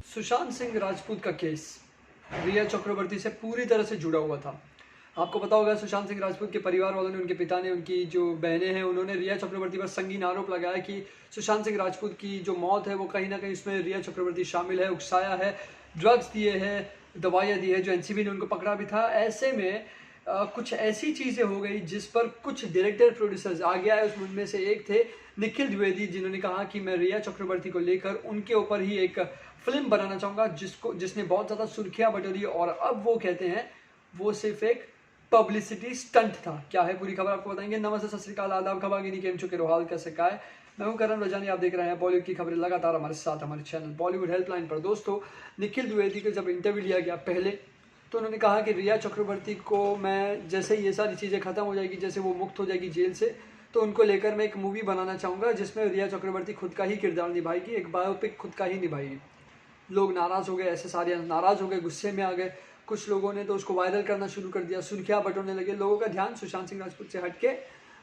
सुशांत सिंह राजपूत का केस रिया चक्रवर्ती से पूरी तरह से जुड़ा हुआ था। आपको पता होगा सुशांत सिंह राजपूत के परिवार वालों ने, उनके पिता ने, उनकी जो बहनें हैं, उन्होंने रिया चक्रवर्ती पर संगीन आरोप लगाया कि सुशांत सिंह राजपूत की जो मौत है वो कहीं ना कहीं उसमें रिया चक्रवर्ती शामिल है, उकसाया है, ड्रग्स दिए हैं, दवाइयाँ दी है, जो एनसीबी ने उनको पकड़ा भी था। ऐसे में कुछ ऐसी चीज़ें हो गई जिस पर कुछ डायरेक्टर प्रोड्यूसर्स आगे आए। उनमें से एक थे निखिल द्विवेदी, जिन्होंने कहा कि मैं रिया चक्रवर्ती को लेकर उनके ऊपर ही एक फिल्म बनाना चाहूँगा जिसने बहुत ज़्यादा सुर्खियाँ बटोरी। और अब वो कहते हैं वो सिर्फ एक पब्लिसिटी स्टंट था। क्या है पूरी खबर आपको बताएंगे। नमस्ते, सत श्री अकाल, आदाब, खबागिनी, केम चुके रोहाल कैसे का है। मैं हूं करण रजानी, आप देख रहे हैं बॉलीवुड की खबरें लगातार हमारे साथ हमारे चैनल बॉलीवुड हेल्पलाइन पर। दोस्तों, निखिल द्विवेदी का जब इंटरव्यू लिया गया पहले, तो उन्होंने कहा कि रिया चक्रवर्ती को मैं जैसे ये सारी चीज़ें ख़त्म हो जाएगी, जैसे वो मुक्त हो जाएगी जेल से, तो उनको लेकर मैं एक मूवी बनाना चाहूँगा जिसमें रिया चक्रवर्ती खुद का ही किरदार निभाएगी, एक बायोपिक खुद का ही निभाएगी। लोग नाराज़ हो गए, ऐसे सारे नाराज़ हो गए, गुस्से में आ गए। कुछ लोगों ने तो उसको वायरल करना शुरू कर दिया, सुर्खियाँ बटोरने लगे। लोगों का ध्यान सुशांत सिंह राजपूत से हट के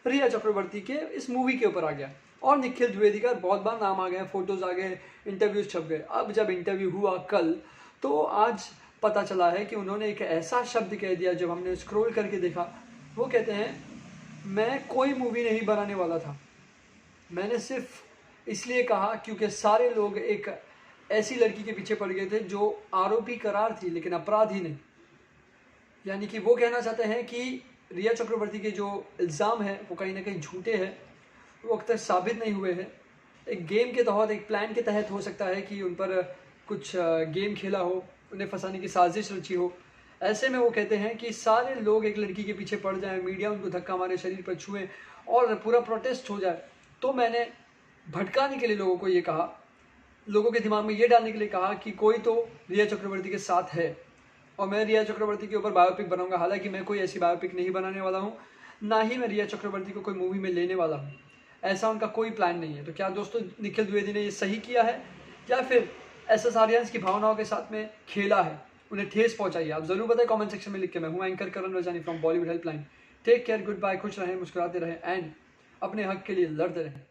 रिया चक्रवर्ती के इस मूवी के ऊपर आ गया और निखिल द्विवेदी का बहुत बार नाम आ गया, फोटोज़ आ गए, इंटरव्यूज छप गए। अब जब इंटरव्यू हुआ कल, तो आज पता चला है कि उन्होंने एक ऐसा शब्द कह दिया, जब हमने स्क्रॉल करके देखा, वो कहते हैं मैं कोई मूवी नहीं बनाने वाला था, मैंने सिर्फ इसलिए कहा क्योंकि सारे लोग एक ऐसी लड़की के पीछे पड़ गए थे जो आरोपी करार थी लेकिन अपराधी नहीं। यानी कि वो कहना चाहते हैं कि रिया चक्रवर्ती के जो इल्ज़ाम है वो कहीं ना कहीं झूठे हैं, वो अब तक साबित नहीं हुए हैं। एक गेम के तहत, एक प्लान के तहत हो सकता है कि उन पर कुछ गेम खेला हो, उन्हें फंसाने की साजिश रची हो। ऐसे में वो कहते हैं कि सारे लोग एक लड़की के पीछे पड़ जाएं, मीडिया उनको धक्का मारे, शरीर पर छुए और पूरा प्रोटेस्ट हो जाए। तो मैंने भटकाने के लिए लोगों को ये कहा, लोगों के दिमाग में ये डालने के लिए कहा कि कोई तो रिया चक्रवर्ती के साथ है और मैं रिया चक्रवर्ती के ऊपर बायोपिक बनाऊंगा। हालांकि मैं कोई ऐसी बायोपिक नहीं बनाने वाला हूँ, ना ही मैं रिया चक्रवर्ती को कोई मूवी में लेने वाला हूँ। ऐसा उनका कोई प्लान नहीं है। तो क्या दोस्तों निखिल द्विवेदी ने ये सही किया है या फिर एसएस आर्यंस की भावनाओं के साथ में खेला है, उन्हें ठेस पहुंचाई है? आप जरूर बताएं कमेंट सेक्शन में लिख के। मैं हूं anchor Karan Rajani from Bollywood helpline. Take care, good bye, खुश रहें, मुस्कुराते रहें एंड अपने हक के लिए लड़ते रहें।